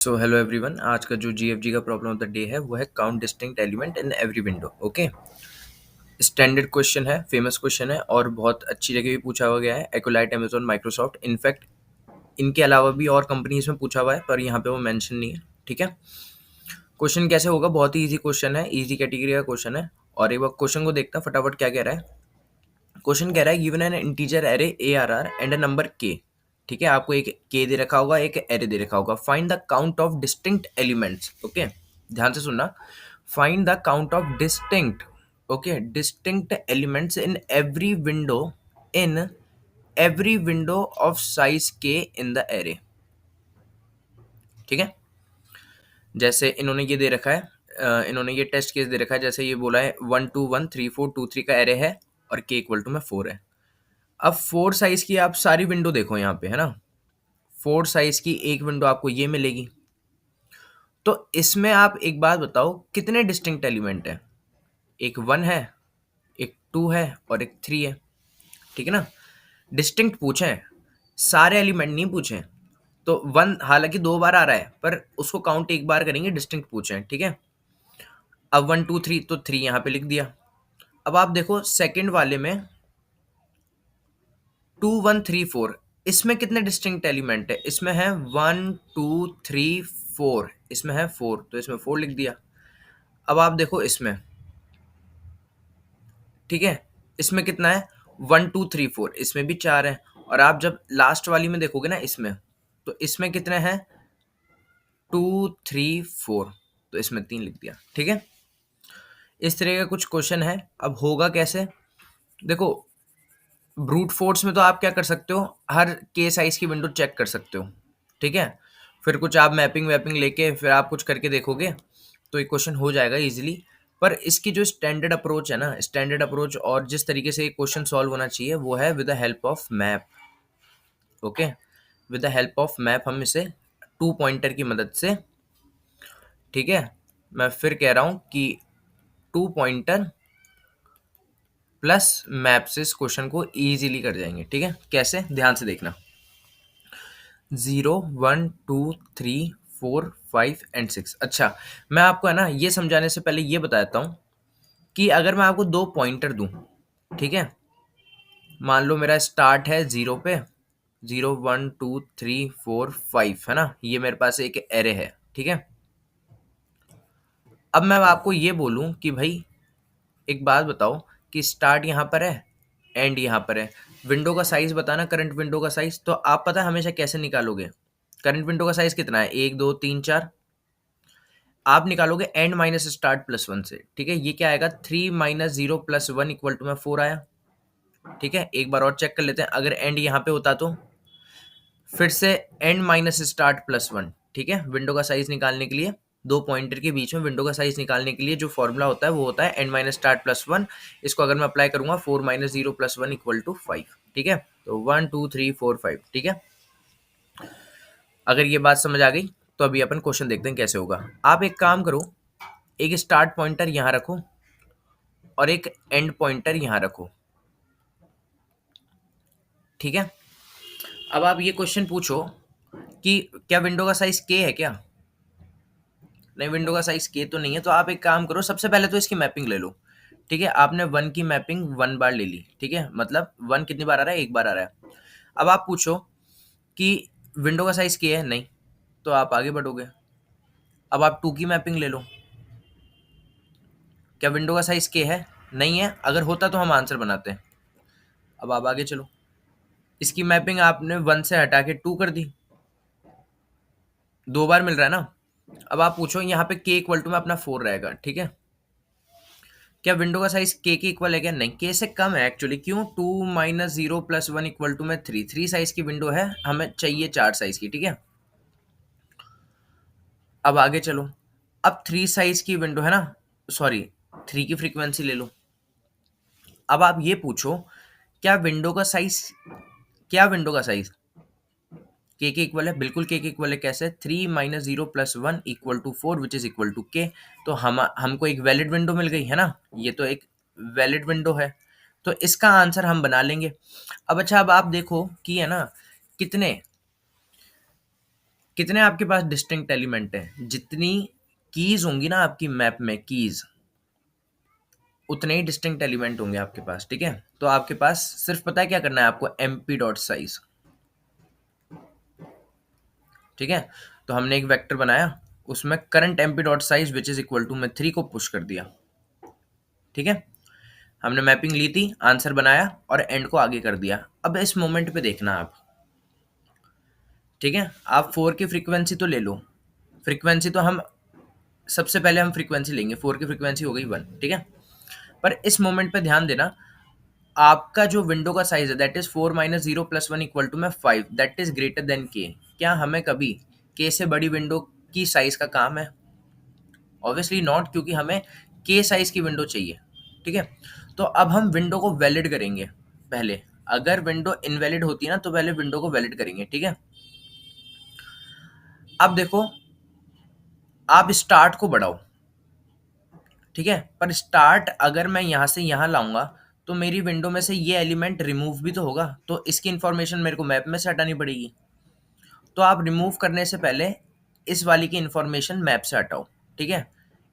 So hello everyone, आज का जो जीएफजी का प्रॉब्लम ऑफ द डे है वो है count distinct element in every window. Okay, standard question है, फेमस क्वेश्चन है और बहुत अच्छी जगह भी पूछा हुआ गया है। एक्यूलाइट, अमेजोन, माइक्रोसॉफ्ट, इनफैक्ट इनके अलावा भी और कंपनीज में पूछा हुआ है, पर यहाँ पे वो मेंशन नहीं है। ठीक है, क्वेश्चन कैसे होगा? बहुत ही इजी क्वेश्चन है, इजी कैटेगरी का क्वेश्चन है। और एक बार क्वेश्चन को देखता फटाफट क्या कह रहा है। क्वेश्चन कह रहा है given an integer array A R R and a number K. ठीक है, आपको एक के दे रखा होगा, एक एरे दे रखा होगा। Find the count of distinct elements. Okay, ध्यान से सुनना। Find the count of distinct, okay, distinct elements in every window of size के इन द एरे। ठीक है, जैसे इन्होंने ये दे रखा है, इन्होंने ये टेस्ट केस दे रखा है। जैसे ये बोला है 1 2 1 3 4 2 3 का एरे है और के इक्वल टू में 4 है। अब 4 साइज की आप सारी विंडो देखो यहाँ पे, है ना। 4 साइज की एक विंडो आपको ये मिलेगी। तो इसमें आप एक बात बताओ, कितने डिस्टिंक्ट एलिमेंट है? एक 1 है, एक 2 है और एक 3 है। ठीक है ना, डिस्टिंक्ट पूछे हैं, सारे एलिमेंट नहीं पूछे। तो 1 हालांकि 2 बार आ रहा है, पर उसको काउंट एक बार करेंगे, डिस्टिंक्ट पूछे हैं। ठीक है, अब 1 2 3 तो 3 यहाँ पे लिख दिया। अब आप देखो सेकंड वाले में 2 1 3 4, इसमें कितने डिस्टिंक्ट एलिमेंट है? इसमें है 1 2 3 4, इसमें है 4, तो इसमें 4 लिख दिया। अब आप देखो इसमें, ठीक है, इसमें कितना है? 1 2 3 4, इसमें भी 4 है। और आप जब लास्ट वाली में देखोगे ना इसमें, तो इसमें कितने हैं? 2 3 4, तो इसमें 3 लिख दिया। ठीक है, इस तरह का कुछ क्वेश्चन है। अब होगा कैसे? देखो, ब्रूट फोर्स में तो आप क्या कर सकते हो, हर के साइज की विंडो चेक कर सकते हो। ठीक है, फिर कुछ आप मैपिंग वैपिंग लेके फिर आप कुछ करके देखोगे तो ये क्वेश्चन हो जाएगा इजीली। पर इसकी जो स्टैंडर्ड अप्रोच है ना, स्टैंडर्ड अप्रोच और जिस तरीके से ये क्वेश्चन सॉल्व होना चाहिए वो है with the help of map. Okay, with the help of map हम इसे 2 पॉइंटर की मदद से, ठीक है, मैं फिर कह रहा हूं कि 2 पॉइंटर प्लस मैप से इस क्वेश्चन को इजीली कर जाएंगे। ठीक है, कैसे? ध्यान से देखना। 0 1 2 3 4 5 एंड 6। अच्छा, मैं आपको है ना ये समझाने से पहले ये बता देता हूँ कि अगर मैं आपको 2 पॉइंटर दूं, ठीक है, मान लो मेरा स्टार्ट है 0 पे, 0 1 2 3 4 5, है ना, ये मेरे पास एक एरे है। ठीक है, अब मैं आपको ये बोलूं कि भाई एक बात बताओ कि स्टार्ट यहाँ पर है, एंड यहाँ पर है, विंडो का साइज बताना, करंट विंडो का साइज। तो आप पता है हमेशा कैसे निकालोगे? करंट विंडो का साइज कितना है? 1 2 3 4। आप निकालोगे एंड माइनस स्टार्ट प्लस 1 से। ठीक है, ये क्या आएगा? 3 - 0 + 1 इक्वल टू में 4 आया। ठीक है, एक बार और चेक कर लेते हैं, अगर एंड यहाँ पे होता तो फिर से एंड माइनस स्टार्ट प्लस 1। ठीक है, विंडो का साइज निकालने के लिए, 2 पॉइंटर के बीच में विंडो का साइज निकालने के लिए जो फॉर्मूला होता है वो होता है एंड माइनस स्टार्ट प्लस 1। इसको अगर मैं अप्लाई करूंगा 4 - 0 + 1 इक्वल टू 5। ठीक है, तो 1 2 3 4 5। ठीक है, अगर ये बात समझ आ गई तो अभी अपन क्वेश्चन देखते हैं कैसे होगा। आप एक काम करो, एक स्टार्ट पॉइंटर यहाँ रखो और एक एंड पॉइंटर यहाँ रखो। ठीक है, अब आप ये क्वेश्चन पूछो कि क्या विंडो का साइज के है क्या? नहीं, विंडो का साइज के तो नहीं है। तो आप एक काम करो, सबसे पहले तो इसकी मैपिंग ले लो। ठीक है, आपने 1 की मैपिंग 1 बार ले ली। ठीक है, मतलब 1 कितनी बार आ रहा है? एक बार आ रहा है। अब आप पूछो कि विंडो का साइज के है? नहीं, तो आप आगे बढ़ोगे। अब आप 2 की मैपिंग ले लो, क्या विंडो का साइज के है? नहीं है, अगर होता तो हम आंसर बनाते हैं। अब आप आगे चलो, इसकी मैपिंग आपने 1 से हटा के 2 कर दी, 2 बार मिल रहा है ना। अब आप पूछो यहाँ पे के इक्वल टू में अपना 4 रहेगा। ठीक है, क्या विंडो का साइज के इक्वल है क्या? नहीं, के से कम है एक्चुअली। क्यों? 2 - 0 + 1 इक्वल टू में 3 साइज की विंडो है, हमें चाहिए 4 साइज की। ठीक है, अब आगे चलो, अब 3 साइज की विंडो है ना, सॉरी, 3 की फ्रीक्वेंसी ले लो। अब आप ये पूछो, क्या विंडो का साइज, क्या विंडो का साइज के इक्वल है? बिल्कुल के इक्वल है। कैसे? 3 - 0 + 1 equal to 4 which is equal to K. तो हमको एक वैलिड विंडो मिल गई है ना, ये तो एक वैलिड विंडो है, तो इसका आंसर हम बना लेंगे। अब अच्छा, अब आप देखो कि है ना, कितने कितने आपके पास डिस्टिंक्ट एलिमेंट है, जितनी कीज होंगी ना आपकी मैप में कीज, उतने ही डिस्टिंक्ट एलिमेंट होंगे आपके पास। ठीक है, तो आपके पास सिर्फ पता है क्या करना है आपको, एमपी डॉट साइज। ठीक है, तो हमने एक वेक्टर बनाया, उसमें current MP dot size which is equal to में 3 को पुश कर दिया। ठीक है, हमने मैपिंग ली थी, आंसर बनाया और एंड को आगे कर दिया। अब इस मोमेंट पे देखना आप। ठीक है, आप 4 की फ्रीक्वेंसी तो ले लो, फ्रीक्वेंसी तो हम सबसे पहले हम फ्रीक्वेंसी लेंगे, 4 की फ्रीक्वेंसी हो गई 1। ठीक है, पर इस मोमेंट पे ध्यान देना, आपका जो विंडो का साइज है that is 4 minus 0 plus 1 equal to में 5, दैट इज ग्रेटर देन के। क्या हमें कभी के से बड़ी विंडो की साइज का काम है? ऑब्वियसली नॉट, क्योंकि हमें के साइज की विंडो चाहिए। ठीक है, तो अब हम विंडो को वैलिड करेंगे पहले। अगर विंडो इनवैलिड होती है ना तो पहले विंडो को वैलिड करेंगे। ठीक है, अब देखो, आप स्टार्ट को बढ़ाओ। ठीक है, पर स्टार्ट अगर मैं यहां से यहां लाऊंगा तो मेरी विंडो में से ये एलिमेंट रिमूव भी तो होगा, तो इसकी इंफॉर्मेशन मेरे को मैप में से हटानी पड़ेगी। तो आप रिमूव करने से पहले इस वाली की इंफॉर्मेशन मैप से हटाओ। ठीक है,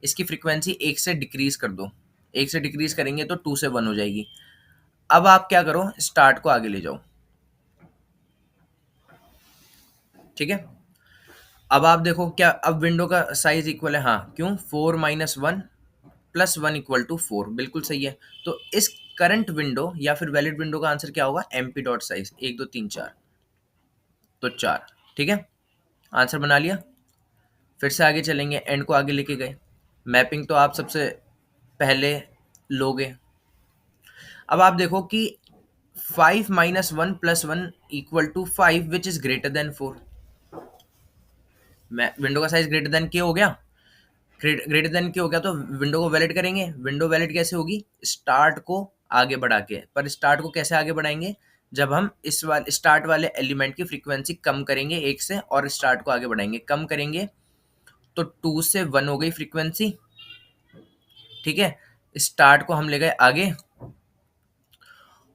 इसकी फ्रीक्वेंसी 1 से डिक्रीज कर दो, 1 से डिक्रीज करेंगे तो 2 से 1 हो जाएगी। अब आप क्या करो, स्टार्ट को आगे ले जाओ। ठीक है, अब आप देखो क्या, अब विंडो का साइज इक्वल है, हाँ क्यों, 4 - 1 प्लस 1 इक्वल टू 4, बिल्कुल सही है। तो इस करंट विंडो या फिर वैलिड विंडो का आंसर क्या होगा, एमपी डॉट साइज 1 2 3 4, तो 4। ठीक है, आंसर बना लिया। फिर से आगे चलेंगे, एंड को आगे लेके गए, मैपिंग तो आप सबसे पहले लोगे। अब आप देखो कि 5 - 1 plus 1 equal to 5 which is greater than 4। Window का साइज ग्रेटर देन के हो गया, ग्रेटर देन के हो गया, तो विंडो को वैलिड करेंगे। विंडो वैलिड कैसे होगी, स्टार्ट को आगे बढ़ा के। पर स्टार्ट को कैसे आगे बढ़ाएंगे, जब हम इस वाले स्टार्ट वाले एलिमेंट की फ्रीक्वेंसी कम करेंगे 1 से और स्टार्ट को आगे बढ़ाएंगे। कम करेंगे तो 2 से 1 हो गई फ्रीक्वेंसी। ठीक है, स्टार्ट को हम ले गए आगे,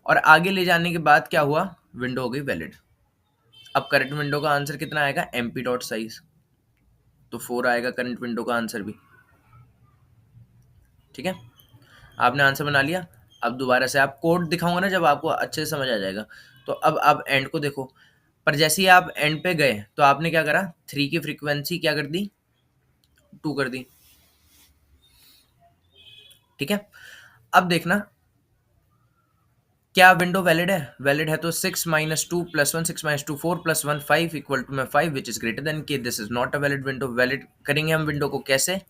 और आगे ले जाने के बाद क्या हुआ, विंडो हो गई वैलिड। अब करंट विंडो का आंसर कितना आएगा, एमपी डॉट साइज, तो 4 आएगा करंट विंडो का आंसर भी। ठीक है, आपने आंसर बना लिया। अब दोबारा से आप कोड दिखाऊंगा ना जब, आपको अच्छे से समझ आ जाएगा। तो अब आप एंड को देखो, पर जैसे ही आप एंड पे गए तो आपने क्या करा, 3 की फ्रीक्वेंसी क्या कर दी, 2 कर दी। ठीक है, अब देखना क्या विंडो वैलिड है, वैलिड है तो 6 - 2 प्लस 1, 6 - 2 4 प्लस 1 5 इक्वल टू में 5 विच इज ग्रेटर देन के। This is not a valid window. Valid करेंगे हम विंडो को कैसे,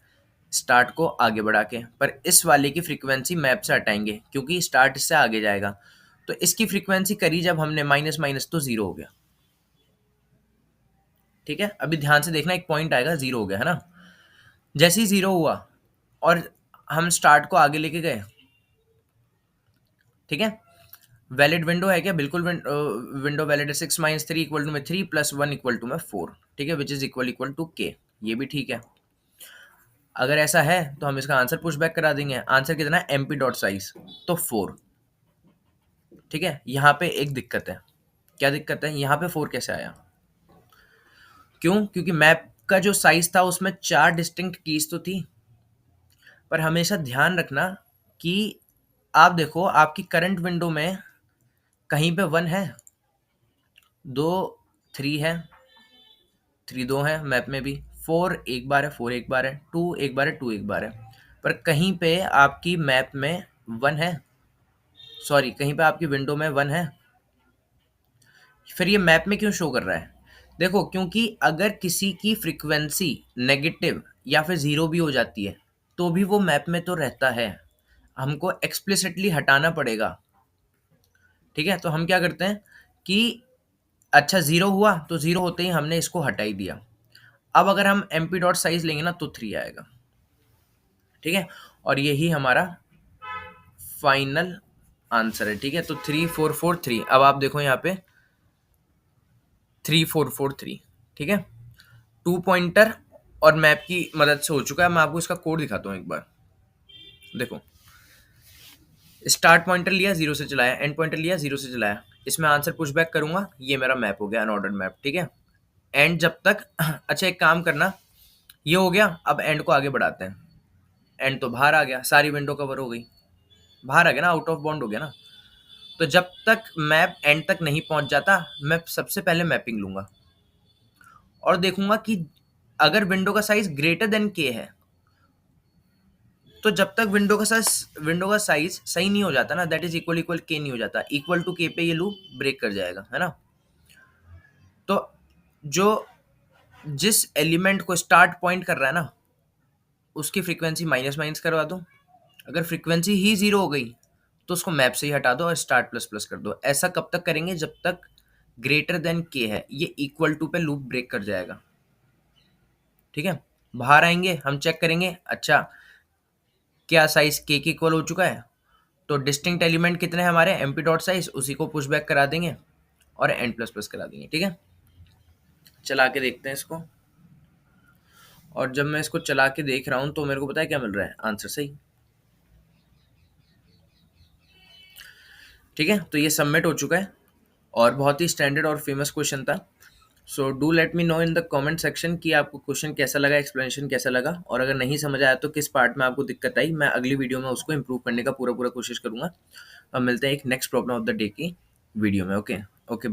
स्टार्ट को आगे बढ़ा के। पर इस वाले की फ्रीक्वेंसी मैप से हटाएंगे क्योंकि स्टार्ट इससे आगे जाएगा। तो इसकी फ्रीक्वेंसी करी जब हमने माइनस माइनस तो जीरो हो गया। ठीक है, अभी ध्यान से देखना, एक पॉइंट आएगा, जीरो हो गया है ना। जैसे ही जीरो हुआ और हम स्टार्ट को आगे लेके गए, ठीक है, वैलिड विंडो है क्या, बिल्कुल विंडो वैलिड है। 6 - 3 इक्वल टू में 3 प्लस 1 इक्वल टू में 4। ठीक है, which is equal equal to K, ये भी ठीक है। अगर ऐसा है तो हम इसका आंसर पुश बैक करा देंगे। आंसर कितना है, एमपी डॉट साइज, तो 4। ठीक है, यहाँ पे एक दिक्कत है। क्या दिक्कत है, यहाँ पे 4 कैसे आया, क्यों, क्योंकि मैप का जो साइज था उसमें 4 डिस्टिंक्ट कीज तो थी। पर हमेशा ध्यान रखना कि आप देखो आपकी करंट विंडो में कहीं पे 1 है, दो 3 है, 3 दो है मैप में भी, 4 एक बार है, 4 एक बार है, 2 एक बार है, 2 एक बार है। पर कहीं पे आपकी मैप में 1 है, सॉरी कहीं पे आपकी विंडो में 1 है, फिर ये मैप में क्यों शो कर रहा है, देखो क्योंकि अगर किसी की फ्रीक्वेंसी नेगेटिव या फिर जीरो भी हो जाती है तो भी वो मैप में तो रहता है, हमको एक्सप्लिसिटली हटाना पड़ेगा। ठीक है, तो हम क्या करते हैं कि अच्छा जीरो हुआ तो जीरो होते ही हमने इसको हटा ही दिया। अब अगर हम एमपी डॉट साइज लेंगे ना तो 3 आएगा। ठीक है, और यही हमारा फाइनल आंसर है। ठीक है, तो 3 4 4 3। अब आप देखो यहाँ पे 3 4 4 3। ठीक है, 2 पॉइंटर और मैप की मदद से हो चुका है। मैं आपको इसका कोड दिखाता हूँ एक बार, देखो। स्टार्ट पॉइंटर लिया, जीरो से चलाया, एंड पॉइंटर लिया, जीरो से चलाया। इसमें आंसर पुश बैक करूंगा, ये मेरा मैप हो गया, अनऑर्डर्ड मैप। ठीक है, एंड जब तक अच्छा एक काम करना, ये हो गया, अब एंड को आगे बढ़ाते हैं। एंड तो बाहर आ गया, सारी विंडो कवर हो गई, बाहर आ गया ना, आउट ऑफ बाउंड हो गया ना। तो जब तक मैप एंड तक नहीं पहुंच जाता, मैं सबसे पहले मैपिंग लूंगा और देखूंगा कि अगर विंडो का साइज ग्रेटर देन के है, तो जब तक विंडो का साइज सही नहीं हो जाता ना, दैट इज इक्वल इक्वल के नहीं हो जाता, इक्वल टू के पे ये लूप ब्रेक कर जाएगा, है ना। तो जो जिस एलिमेंट को स्टार्ट पॉइंट कर रहा है ना, उसकी फ्रीक्वेंसी माइनस माइनस करवा दो। अगर फ्रीक्वेंसी ही जीरो हो गई तो उसको मैप से ही हटा दो और स्टार्ट प्लस प्लस कर दो। ऐसा कब तक करेंगे, जब तक ग्रेटर देन के है, ये इक्वल टू पे लूप ब्रेक कर जाएगा। ठीक है, बाहर आएंगे, हम चेक करेंगे, अच्छा क्या साइज के इक्वल हो चुका है, तो डिस्टिंक्ट एलिमेंट कितने हैं हमारे, एमपी डॉट साइज, उसी को पुश बैक करा देंगे और एन प्लस प्लस करा देंगे। ठीक है, चला के देखते हैं इसको। और जब मैं इसको चला के देख रहा हूं तो मेरे को पता है क्या मिल रहा है, आंसर सही। ठीक है, तो ये सबमिट हो चुका है और बहुत ही स्टैंडर्ड और फेमस क्वेश्चन था। So do let me know in the comment section कि आपको क्वेश्चन कैसा लगा, एक्सप्लेनेशन कैसा लगा, और अगर नहीं समझ आया तो किस पार्ट में आपको दिक्कत आई, मैं अगली वीडियो में उसको इम्प्रूव करने का पूरा पूरा कोशिश करूंगा। अब मिलते हैं एक next problem of the day की वीडियो में। Okay okay.